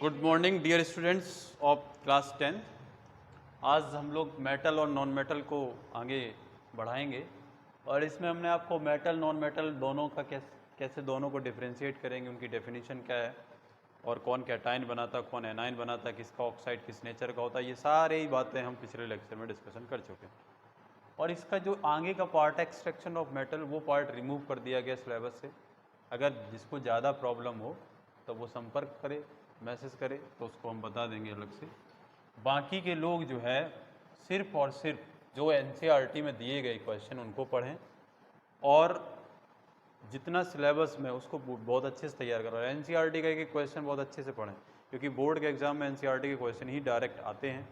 Good morning dear students of class 10। आज हम लोग मेटल और नॉन मेटल को आगे बढ़ाएंगे और इसमें हमने आपको मेटल नॉन मेटल दोनों का कैसे दोनों को डिफ्रेंशिएट करेंगे, उनकी डेफिनेशन क्या है और कौन कैटायन बनाता, कौन एनायन बनाता, किसका ऑक्साइड किस नेचर का होता है, ये सारी बातें हम पिछले लेक्चर में डिस्कशन कर चुके हैं। और इसका जो आगे का पार्ट है एक्सट्रैक्शन ऑफ मेटल, वो पार्ट रिमूव कर दिया गया सिलेबस से। अगर जिसको ज़्यादा प्रॉब्लम हो तो वो संपर्क करे, मैसेज करे, तो उसको हम बता देंगे अलग से। बाकी के लोग जो है सिर्फ और सिर्फ जो एनसीईआरटी में दिए गए क्वेश्चन उनको पढ़ें और जितना सिलेबस में उसको बहुत अच्छे से तैयार करो। एनसीईआरटी का एक क्वेश्चन बहुत अच्छे से पढ़ें, क्योंकि बोर्ड के एग्ज़ाम में एनसीईआरटी के क्वेश्चन ही डायरेक्ट आते हैं।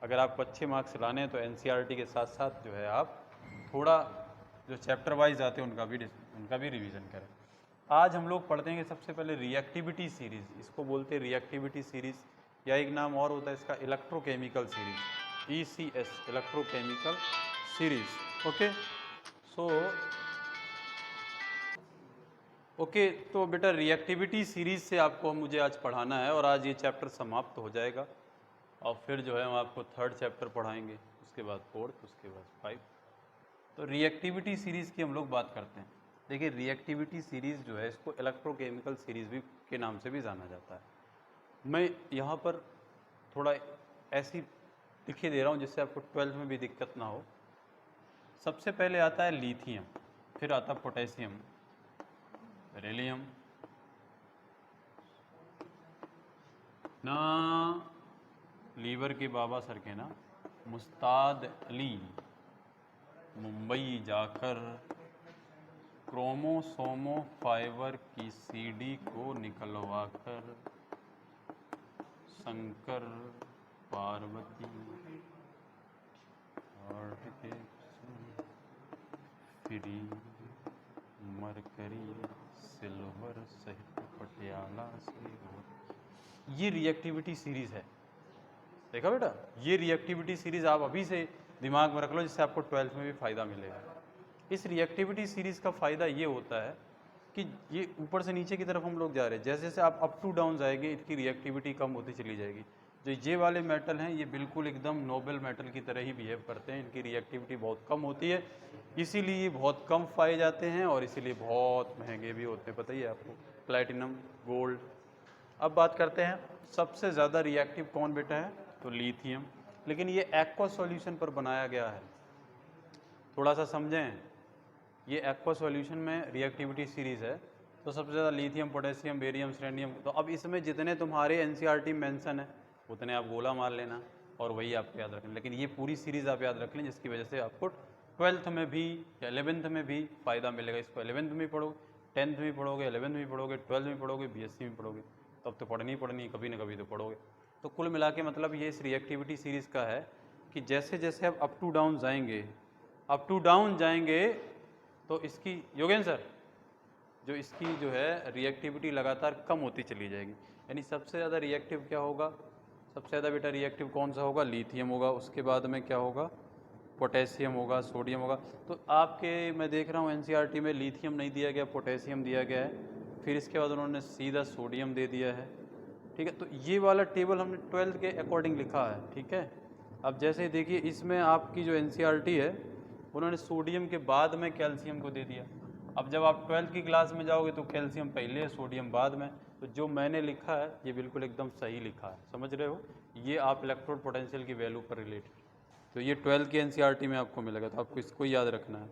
अगर आपको अच्छे मार्क्स लाने हैं तो एनसीईआरटी के साथ साथ जो है आप थोड़ा जो चैप्टर वाइज आते हैं उनका भी रिवीजन करें। आज हम लोग पढ़ते हैं सबसे पहले रिएक्टिविटी सीरीज़, इसको बोलते हैं रिएक्टिविटी सीरीज़, या एक नाम और होता है इसका electrochemical series, ECS electrochemical series. Okay तो बेटा रिएक्टिविटी सीरीज़ से आपको मुझे आज पढ़ाना है और आज ये चैप्टर समाप्त हो जाएगा और फिर जो है हम आपको थर्ड चैप्टर पढ़ाएंगे, उसके बाद फोर्थ, उसके बाद 5। तो रिएक्टिविटी सीरीज़ की हम लोग बात करते हैं। देखिए रिएक्टिविटी सीरीज़ जो है इसको इलेक्ट्रोकेमिकल सीरीज़ भी के नाम से भी जाना जाता है। मैं यहाँ पर थोड़ा ऐसी लिखे दे रहा हूँ जिससे आपको 12th में भी दिक्कत ना हो। सबसे पहले आता है लिथियम, फिर आता है पोटेशियम, बेरिलियम, ना लीवर के बाबा सर के ना मुस्ताद अली मुंबई जाकर क्रोमोसोमो फाइबर की सीडी को निकलवाकर Shankar Parvati free mercury silver सहित पटियाला से। ये रिएक्टिविटी सीरीज़ है, देखा बेटा। ये रिएक्टिविटी सीरीज़ आप अभी से दिमाग में रख लो, जिससे आपको 12th में भी फ़ायदा मिलेगा। इस रिएक्टिविटी सीरीज़ का फ़ायदा ये होता है कि ये ऊपर से नीचे की तरफ हम लोग जा रहे हैं, जैसे जैसे आप अप टू डाउन जाएंगे इनकी रिएक्टिविटी कम होती चली जाएगी। जो ये वाले मेटल हैं ये बिल्कुल एकदम नोबल मेटल की तरह ही बिहेव करते हैं, इनकी रिएक्टिविटी बहुत कम होती है, इसीलिए ये बहुत कम पाए जाते हैं और इसीलिए बहुत महंगे भी होते हैं, पता ही है आपको, प्लैटिनम, गोल्ड। अब बात करते हैं सबसे ज़्यादा रिएक्टिव कौन बेटा है, तो लिथियम। लेकिन ये एक्वा सॉल्यूशन पर बनाया गया है, थोड़ा सा समझें। ये एक्वा सॉल्यूशन में रिएक्टिविटी सीरीज़ है, तो सबसे ज़्यादा लिथियम, पोटेशियम, बेरियम, सेलेनियम। तो अब इसमें जितने तुम्हारे एनसीईआरटी में मेंशन है उतने आप गोला मार लेना और वही आपको याद रखना। लेकिन ये पूरी सीरीज़ आप याद रख लें, जिसकी वजह से आपको 12th में भी या 11th में भी फ़ायदा मिलेगा। इसको 11th में भी पढ़ोगे, 10th में भी पढ़ोगे, 11th में भी पढ़ोगे, 12th में भी पढ़ोगे, BSc में पढ़ोगे, तब तो पढ़नी ही पढ़नी, कभी ना कभी तो पढ़ोगे। तो कुल मिला के मतलब ये इस रिएक्टिविटी सीरीज़ का है कि जैसे जैसे आप अप टू डाउन जाएंगे तो इसकी योगेंद्र सर जो इसकी जो है रिएक्टिविटी लगातार कम होती चली जाएगी। यानी सबसे ज़्यादा रिएक्टिव क्या होगा, सबसे ज़्यादा बेटा रिएक्टिव कौन सा होगा, लिथियम होगा। उसके बाद में क्या होगा, पोटेशियम होगा, सोडियम होगा। तो आपके मैं देख रहा हूँ एनसीईआरटी में लिथियम नहीं दिया गया, पोटेशियम दिया गया है, फिर इसके बाद उन्होंने सीधा सोडियम दे दिया है, ठीक है। तो ये वाला टेबल हमने 12th के अकॉर्डिंग लिखा है, ठीक है। अब जैसे देखिए इसमें आपकी जो एनसीईआरटी है उन्होंने सोडियम के बाद में कैल्शियम को दे दिया। अब जब आप 12th की क्लास में जाओगे तो कैल्शियम पहले है, सोडियम बाद में। तो जो मैंने लिखा है ये बिल्कुल एकदम सही लिखा है, समझ रहे हो। ये आप इलेक्ट्रोड पोटेंशियल की वैल्यू पर रिलेटेड, तो ये 12th की एनसीईआरटी में आपको मिलेगा, तो आपको इसको याद रखना है।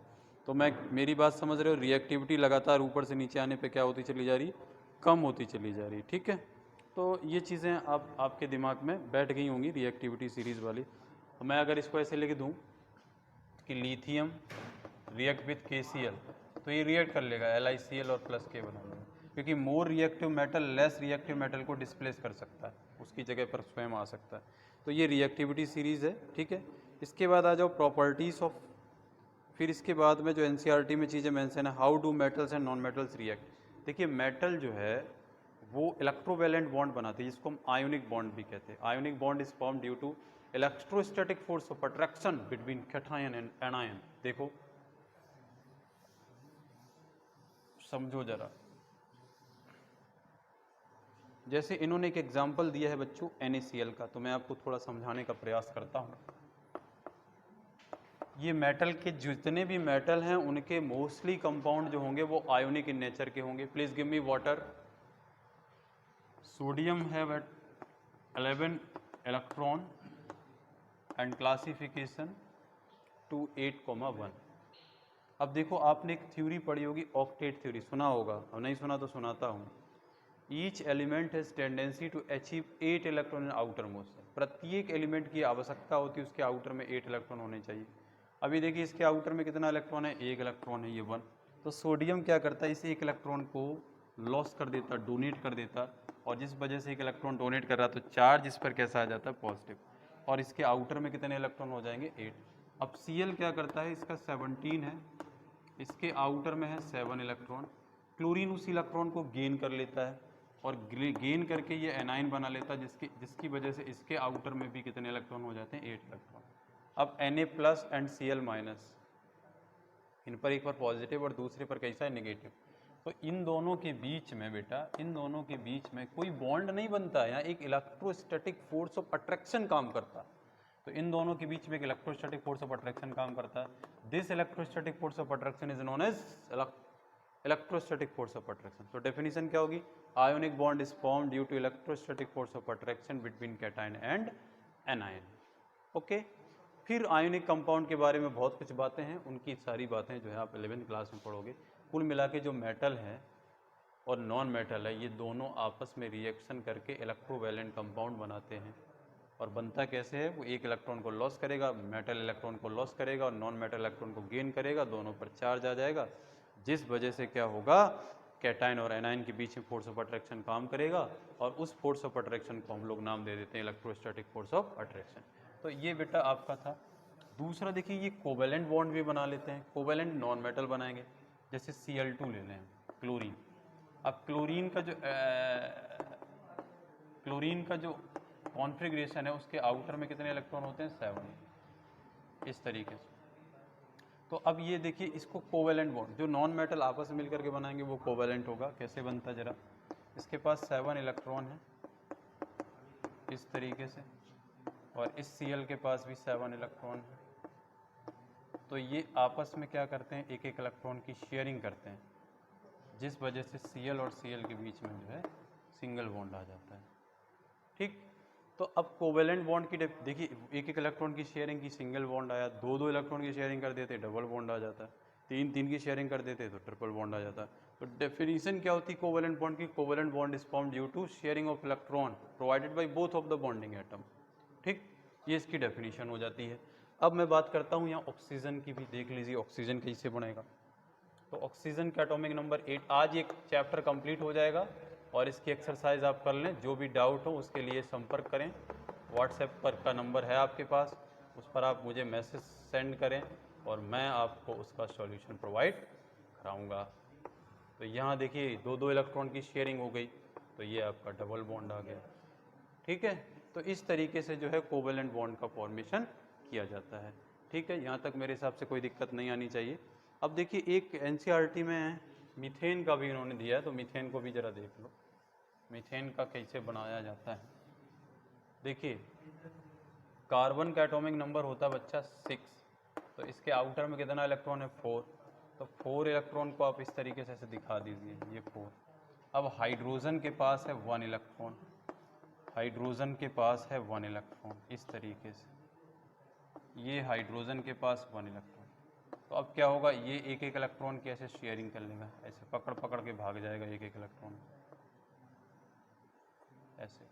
तो मैं मेरी बात समझ रहे हो, रिएक्टिविटी लगातार ऊपर से नीचे आने पे क्या होती चली जा रही, कम होती चली जा रही, ठीक है। तो ये चीज़ें आपके दिमाग में बैठ गई होंगी रिएक्टिविटी सीरीज़ वाली। तो मैं अगर इसको ऐसे लिख दूँ कि लिथियम रिएक्ट विथ KCl, तो ये रिएक्ट कर लेगा, LiCl और प्लस K बना लेगा, क्योंकि more reactive metal less reactive metal को डिस्प्लेस कर सकता है, उसकी जगह पर स्वयं आ सकता है। तो ये रिएक्टिविटी सीरीज़ है, ठीक है। इसके बाद आ जाओ प्रॉपर्टीज़ ऑफ, फिर इसके बाद में जो एनसीईआरटी में चीज़ें मेंशन है, how do metals and non metals react. देखिए मेटल जो है वो इलेक्ट्रोवैलेंट बॉन्ड बनाती है, जिसको हम आयोनिक बॉन्ड भी कहते हैं। Ionic bond is form due to electrostatic force of attraction between cation and anion. देखो समझो जरा, जैसे इन्होंने एक एग्जाम्पल दिया है बच्चों NaCl का, तो मैं आपको थोड़ा समझाने का प्रयास करता हूँ। ये मेटल के जितने भी मेटल हैं उनके मोस्टली कंपाउंड जो होंगे वो आयोनिक इन नेचर के होंगे। Please give me water. Sodium have 11 electron and classification 28,1। अब देखो आपने एक थ्योरी पढ़ी होगी, ऑक्टेट थ्योरी, सुना होगा, और नहीं सुना तो सुनाता हूँ। Each element has tendency to achieve 8 electron in outermost. प्रत्येक एलिमेंट की आवश्यकता होती है उसके आउटर में 8 इलेक्ट्रॉन होने चाहिए। अभी देखिए इसके आउटर में कितना इलेक्ट्रॉन है, 1 इलेक्ट्रॉन है, ये 1। तो सोडियम क्या करता है, इस 1 इलेक्ट्रॉन को लॉस कर देता, डोनेट कर देता, और जिस वजह से 1 इलेक्ट्रॉन डोनेट कर रहा तो चार्ज इस पर कैसा आ जाता है, पॉजिटिव, और इसके आउटर में कितने इलेक्ट्रॉन हो जाएंगे, 8। अब Cl क्या करता है, इसका 17 है, इसके आउटर में है 7 इलेक्ट्रॉन। क्लोरीन उस इलेक्ट्रॉन को गेन कर लेता है और गेन करके ये एनाइन बना लेता है, जिसकी वजह से इसके आउटर में भी कितने इलेक्ट्रॉन हो जाते हैं, 8 इलेक्ट्रॉन। अब Na+ एंड Cl-, इन पर एक बार पॉजिटिव और दूसरे पर कैसा है, नेगेटिव। तो इन दोनों के बीच में बेटा, इन दोनों के बीच में कोई बॉन्ड नहीं बनता है, यहाँ एक इलेक्ट्रोस्टैटिक फोर्स ऑफ अट्रैक्शन काम करता है। तो इन दोनों के बीच में एक इलेक्ट्रोस्टैटिक फोर्स ऑफ अट्रैक्शन काम करता है। This electrostatic force of attraction is known as electrostatic force of attraction. तो डेफिनेशन क्या होगी, ionic bond is formed due to electrostatic force of attraction between cation and anion. Okay, फिर ionic compound के बारे में बहुत कुछ बातें हैं, उनकी सारी बातें जो है आप 11वीं क्लास में पढ़ोगे। कुल मिला के जो मेटल है और नॉन मेटल है, ये दोनों आपस में रिएक्शन करके इलेक्ट्रोवैलेंट कंपाउंड बनाते हैं। और बनता कैसे है, वो 1 इलेक्ट्रॉन को लॉस करेगा, मेटल इलेक्ट्रॉन को लॉस करेगा और नॉन मेटल इलेक्ट्रॉन को गेन करेगा, दोनों पर चार्ज आ जाएगा, जिस वजह से क्या होगा, कैटायन और एनायन के बीच में फोर्स ऑफ अट्रैक्शन काम करेगा, और उस फोर्स ऑफ अट्रैक्शन को हम लोग नाम दे देते हैं इलेक्ट्रोस्टैटिक फोर्स ऑफ अट्रैक्शन। तो ये बेटा आपका था। दूसरा देखिए, ये कोवेलेंट बॉन्ड भी बना लेते हैं, कोवेलेंट नॉन मेटल बनाएंगे, जैसे Cl2 ले लें, क्लोरीन। अब क्लोरीन का जो कॉन्फ़िगरेशन है, उसके आउटर में कितने इलेक्ट्रॉन होते हैं, 7, इस तरीके से। तो अब ये देखिए, इसको कोवेलेंट बॉन्ड, जो नॉन मेटल आपस में मिलकर के बनाएंगे वो कोवेलेंट होगा। कैसे बनता है जरा, इसके पास 7 इलेक्ट्रॉन है इस तरीके से, और इस Cl के पास भी 7 इलेक्ट्रॉन है। तो ये आपस में क्या करते हैं, 1-1 इलेक्ट्रॉन की शेयरिंग करते हैं, जिस वजह से Cl और Cl के बीच में जो है सिंगल बॉन्ड आ जाता है। ठीक, तो अब कोवेलेंट बॉन्ड की देखिए, 1-1 इलेक्ट्रॉन की शेयरिंग की सिंगल बॉन्ड आया, 2-2 इलेक्ट्रॉन की शेयरिंग कर देते डबल बॉन्ड आ जाता है, 3-3 की शेयरिंग कर देते तो ट्रिपल बॉन्ड आ जाता है। तो डेफिनेशन क्या होती है कोवेलेंट बॉन्ड की, covalent bond is formed due to sharing of electron provided by both of the bonding atom. ठीक, ये इसकी डेफिनेशन हो जाती है। अब मैं बात करता हूँ यहाँ ऑक्सीजन की भी, देख लीजिए ऑक्सीजन कैसे बनेगा। तो ऑक्सीजन का एटॉमिक नंबर 8। आज एक चैप्टर कंप्लीट हो जाएगा और इसकी एक्सरसाइज आप कर लें। जो भी डाउट हो उसके लिए संपर्क करें, व्हाट्सएप पर का नंबर है आपके पास, उस पर आप मुझे मैसेज सेंड करें और मैं आपको उसका सॉल्यूशन प्रोवाइड कराऊंगा। तो यहाँ देखिए 2-2 इलेक्ट्रॉन की शेयरिंग हो गई, तो ये आपका डबल बॉन्ड आ गया। ठीक है, तो इस तरीके से जो है कोवेलेंट बॉन्ड का फॉर्मेशन किया जाता है। ठीक है, यहाँ तक मेरे हिसाब से कोई दिक्कत नहीं आनी चाहिए। अब देखिए, एक NCERT में मीथेन का भी इन्होंने दिया है, तो मीथेन को भी ज़रा देख लो, मीथेन का कैसे बनाया जाता है। देखिए, कार्बन का एटॉमिक नंबर होता है बच्चा 6, तो इसके आउटर में कितना इलेक्ट्रॉन है, 4। तो 4 इलेक्ट्रॉन को आप इस तरीके से ऐसे दिखा दीजिए, ये 4। अब हाइड्रोजन के पास है 1 इलेक्ट्रॉन, हाइड्रोजन के पास है 1 इलेक्ट्रॉन, इस तरीके से, ये हाइड्रोजन के पास 1 इलेक्ट्रॉन। तो अब क्या होगा, ये 1-1 इलेक्ट्रॉन की ऐसे शेयरिंग कर लेगा, ऐसे पकड़ पकड़ के भाग जाएगा 1-1 इलेक्ट्रॉन ऐसे,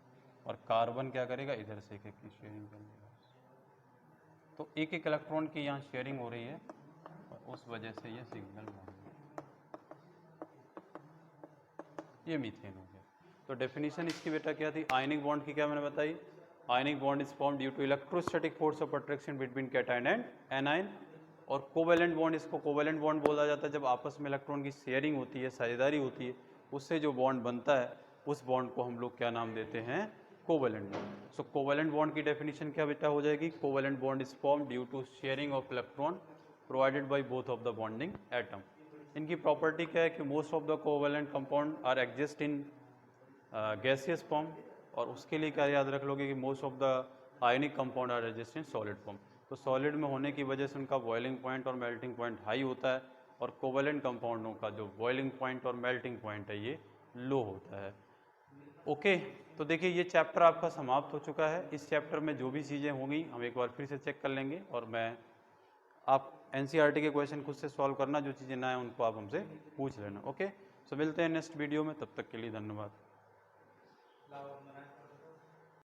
और कार्बन क्या करेगा, इधर से 1-1 की शेयरिंग कर लेगा। तो 1-1 इलेक्ट्रॉन की यहाँ शेयरिंग हो रही है और उस वजह से ये सिंगल बॉन्ड, ये मीथेन हो गया। तो डेफिनेशन इसकी बेटा क्या थी, आयनिक बॉन्ड की क्या मैंने बताई, ionic bond is formed due to electrostatic force of attraction between cation and anion. और कोवेलेंट बॉन्ड, इसको कोवेलेंट बॉन्ड बोला जाता है जब आपस में इलेक्ट्रॉन की शेयरिंग होती है, साझेदारी होती है, उससे जो बॉन्ड बनता है उस बॉन्ड को हम लोग क्या नाम देते हैं, covalent bond. So covalent bond की डेफिनेशन क्या बेटा हो जाएगी, covalent bond is formed due to sharing of electron provided by both of the bonding atom. इनकी प्रॉपर्टी क्या है कि most of the covalent compound are exist in gaseous form, और उसके लिए क्या याद रख लोगे कि most of the ionic compound are exist in solid form. तो सॉलिड में होने की वजह से उनका बॉइलिंग पॉइंट और मेल्टिंग पॉइंट हाई होता है, और कोवेलेंट कंपाउंडों का जो बॉइलिंग पॉइंट और मेल्टिंग पॉइंट है ये लो होता है। ओके, तो देखिए ये चैप्टर आपका समाप्त हो चुका है। इस चैप्टर में जो भी चीज़ें होंगी हम एक बार फिर से चेक कर लेंगे, और मैं आप एनसीईआरटी के क्वेश्चन खुद से सॉल्व करना, जो चीज़ें ना आए उनको आप हमसे पूछ लेना। ओके, सो मिलते हैं नेक्स्ट वीडियो में, तब तक के लिए धन्यवाद।